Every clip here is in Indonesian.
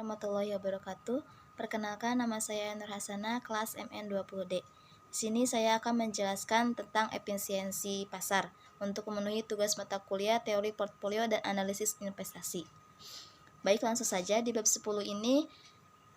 warahmatullahi wabarakatuh. Perkenalkan, nama saya Nur Hasana, kelas MN20D. Di sini saya akan menjelaskan tentang efisiensi pasar untuk memenuhi tugas mata kuliah teori portfolio dan analisis investasi. Baik, langsung saja di bab 10 ini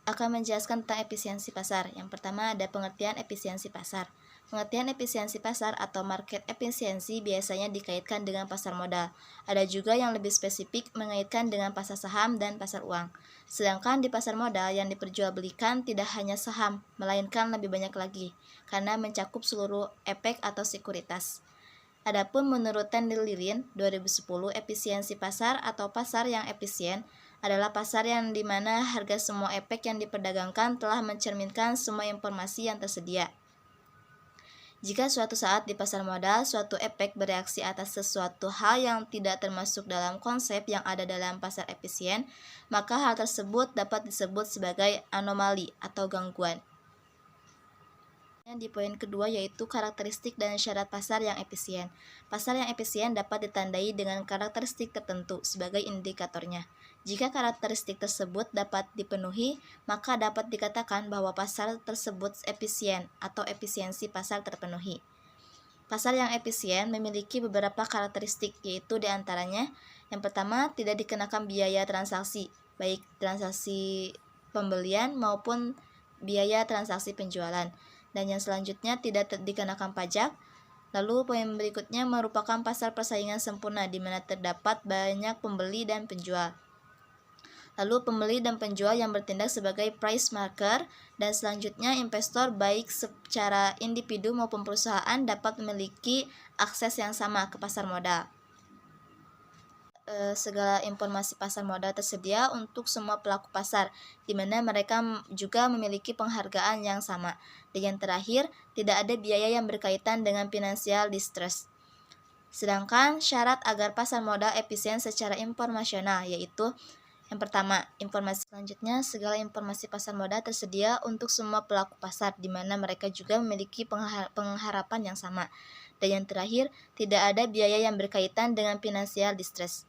akan menjelaskan tentang efisiensi pasar. Yang pertama ada pengertian efisiensi pasar. Pengertian efisiensi pasar atau market efisiency biasanya dikaitkan dengan pasar modal. Ada juga yang lebih spesifik mengaitkan dengan pasar saham dan pasar uang. Sedangkan di pasar modal yang diperjualbelikan tidak hanya saham, melainkan lebih banyak lagi, karena mencakup seluruh efek atau sekuritas. Adapun menurut Tendil Lilin 2010, efisiensi pasar atau pasar yang efisien adalah pasar yang dimana harga semua efek yang diperdagangkan telah mencerminkan semua informasi yang tersedia. Jika suatu saat di pasar modal, suatu efek bereaksi atas sesuatu hal yang tidak termasuk dalam konsep yang ada dalam pasar efisien, maka hal tersebut dapat disebut sebagai anomali atau gangguan. Di poin kedua yaitu karakteristik dan syarat pasar yang efisien. Pasar yang efisien dapat ditandai dengan karakteristik tertentu sebagai indikatornya. Jika karakteristik tersebut dapat dipenuhi, maka dapat dikatakan bahwa pasar tersebut efisien atau efisiensi pasar terpenuhi. Pasar yang efisien memiliki beberapa karakteristik, yaitu diantaranya yang pertama, tidak dikenakan biaya transaksi, baik transaksi pembelian maupun biaya transaksi penjualan. Dan yang selanjutnya tidak dikenakan pajak. Lalu poin berikutnya merupakan pasar persaingan sempurna di mana terdapat banyak pembeli dan penjual. Lalu pembeli dan penjual yang bertindak sebagai price marker, dan selanjutnya investor baik secara individu maupun perusahaan dapat memiliki akses yang sama ke pasar modal. Segala informasi pasar modal tersedia untuk semua pelaku pasar, di mana mereka juga memiliki penghargaan yang sama. Dan yang terakhir, tidak ada biaya yang berkaitan dengan financial distress. Sedangkan syarat agar pasar modal efisien secara informasional, yaitu yang pertama, informasi selanjutnya, segala informasi pasar modal tersedia untuk semua pelaku pasar, di mana mereka juga memiliki pengharapan yang sama. Dan yang terakhir, tidak ada biaya yang berkaitan dengan financial distress.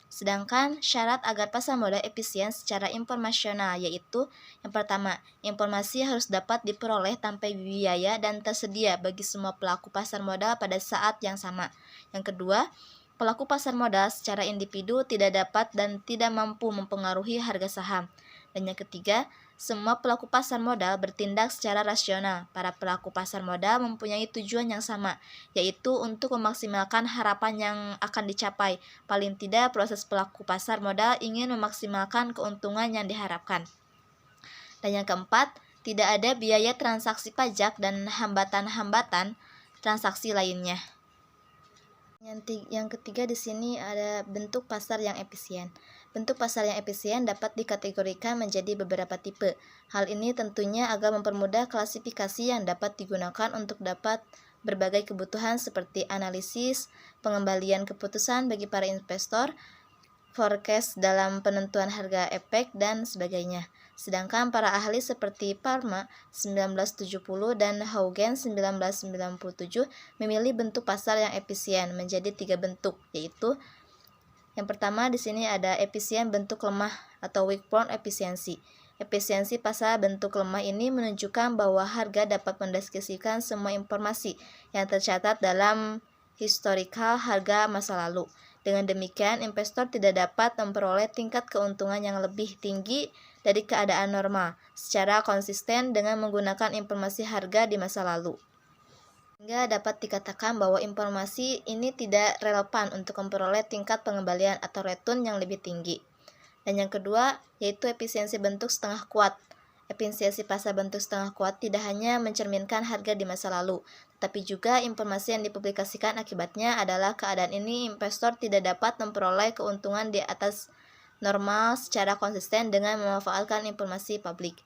Sedangkan syarat agar pasar modal efisien secara informasional yaitu yang pertama, informasi harus dapat diperoleh tanpa biaya dan tersedia bagi semua pelaku pasar modal pada saat yang sama. Yang kedua, pelaku pasar modal secara individu tidak dapat dan tidak mampu mempengaruhi harga saham. Dan yang ketiga, semua pelaku pasar modal bertindak secara rasional. Para pelaku pasar modal mempunyai tujuan yang sama, yaitu untuk memaksimalkan harapan yang akan dicapai. Paling tidak, proses pelaku pasar modal ingin memaksimalkan keuntungan yang diharapkan. Dan yang keempat, tidak ada biaya transaksi pajak dan hambatan-hambatan transaksi lainnya. Yang ketiga di sini ada bentuk pasar yang efisien. Bentuk pasar yang efisien dapat dikategorikan menjadi beberapa tipe. Hal ini tentunya agar mempermudah klasifikasi yang dapat digunakan untuk dapat berbagai kebutuhan seperti analisis, pengembalian keputusan bagi para investor, forecast dalam penentuan harga efek, dan sebagainya. Sedangkan para ahli seperti Parma 1970 dan Haugen 1997 memilih bentuk pasar yang efisien menjadi 3 bentuk, yaitu yang pertama di sini ada efisien bentuk lemah atau weak point efisiensi. Efisiensi pasar bentuk lemah ini menunjukkan bahwa harga dapat mendeskripsikan semua informasi yang tercatat dalam historical harga masa lalu. Dengan demikian, investor tidak dapat memperoleh tingkat keuntungan yang lebih tinggi dari keadaan normal secara konsisten dengan menggunakan informasi harga di masa lalu. Sehingga dapat dikatakan bahwa informasi ini tidak relevan untuk memperoleh tingkat pengembalian atau return yang lebih tinggi. Dan yang kedua, yaitu efisiensi bentuk setengah kuat. Efisiensi pasar bentuk setengah kuat tidak hanya mencerminkan harga di masa lalu, tetapi juga informasi yang dipublikasikan akibatnya adalah keadaan ini investor tidak dapat memperoleh keuntungan di atas normal secara konsisten dengan memanfaatkan informasi publik.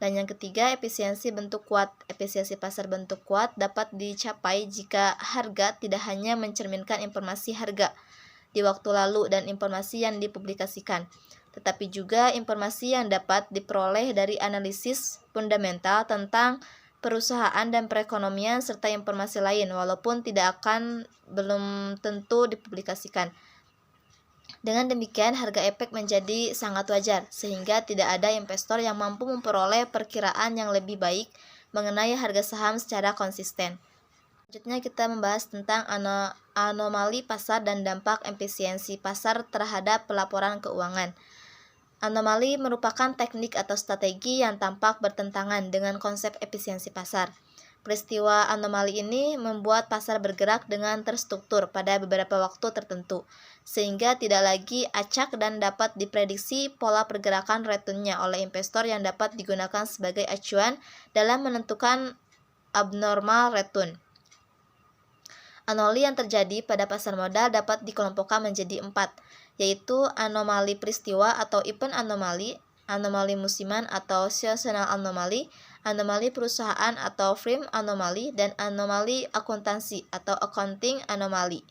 Dan yang ketiga, efisiensi bentuk kuat. Efisiensi pasar bentuk kuat dapat dicapai jika harga tidak hanya mencerminkan informasi harga di waktu lalu dan informasi yang dipublikasikan, tetapi juga informasi yang dapat diperoleh dari analisis fundamental tentang perusahaan dan perekonomian serta informasi lain, walaupun belum tentu dipublikasikan. Dengan demikian, harga efek menjadi sangat wajar, sehingga tidak ada investor yang mampu memperoleh perkiraan yang lebih baik mengenai harga saham secara konsisten. Selanjutnya kita membahas tentang anomali pasar dan dampak efisiensi pasar terhadap pelaporan keuangan. Anomali merupakan teknik atau strategi yang tampak bertentangan dengan konsep efisiensi pasar. Peristiwa anomali ini membuat pasar bergerak dengan terstruktur pada beberapa waktu tertentu, sehingga tidak lagi acak dan dapat diprediksi pola pergerakan returnnya oleh investor yang dapat digunakan sebagai acuan dalam menentukan abnormal return. Anomali yang terjadi pada pasar modal dapat dikelompokkan menjadi 4, yaitu anomali peristiwa atau event anomali, anomali musiman atau seasonal anomali, anomali perusahaan atau firm anomali, dan anomali akuntansi atau accounting anomali.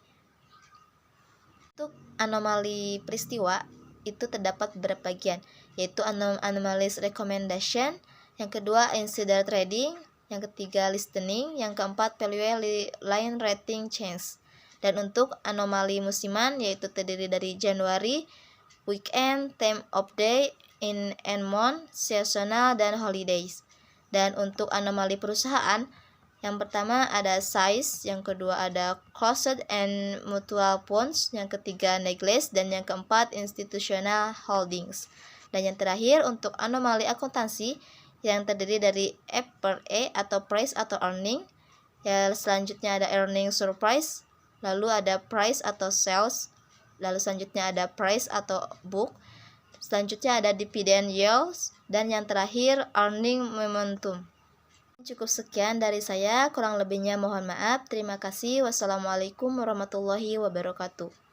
Untuk anomali peristiwa itu terdapat beberapa bagian, yaitu anomalous recommendation, yang kedua insider trading, yang ketiga listening, yang keempat value line rating change. Dan untuk anomali musiman yaitu terdiri dari Januari, weekend, time of day, in and month, seasonal, dan holidays. Dan untuk anomali perusahaan, yang pertama ada size, yang kedua ada closed and mutual funds, yang ketiga neglect, dan yang keempat institutional holdings. Dan yang terakhir untuk anomali akuntansi yang terdiri dari F per E atau price atau earning. Ya, selanjutnya ada earning surprise, lalu ada price atau sales, lalu selanjutnya ada price atau book. Selanjutnya ada dividend yields, dan yang terakhir earning momentum. Cukup sekian dari saya, kurang lebihnya mohon maaf. Terima kasih. Wassalamualaikum warahmatullahi wabarakatuh.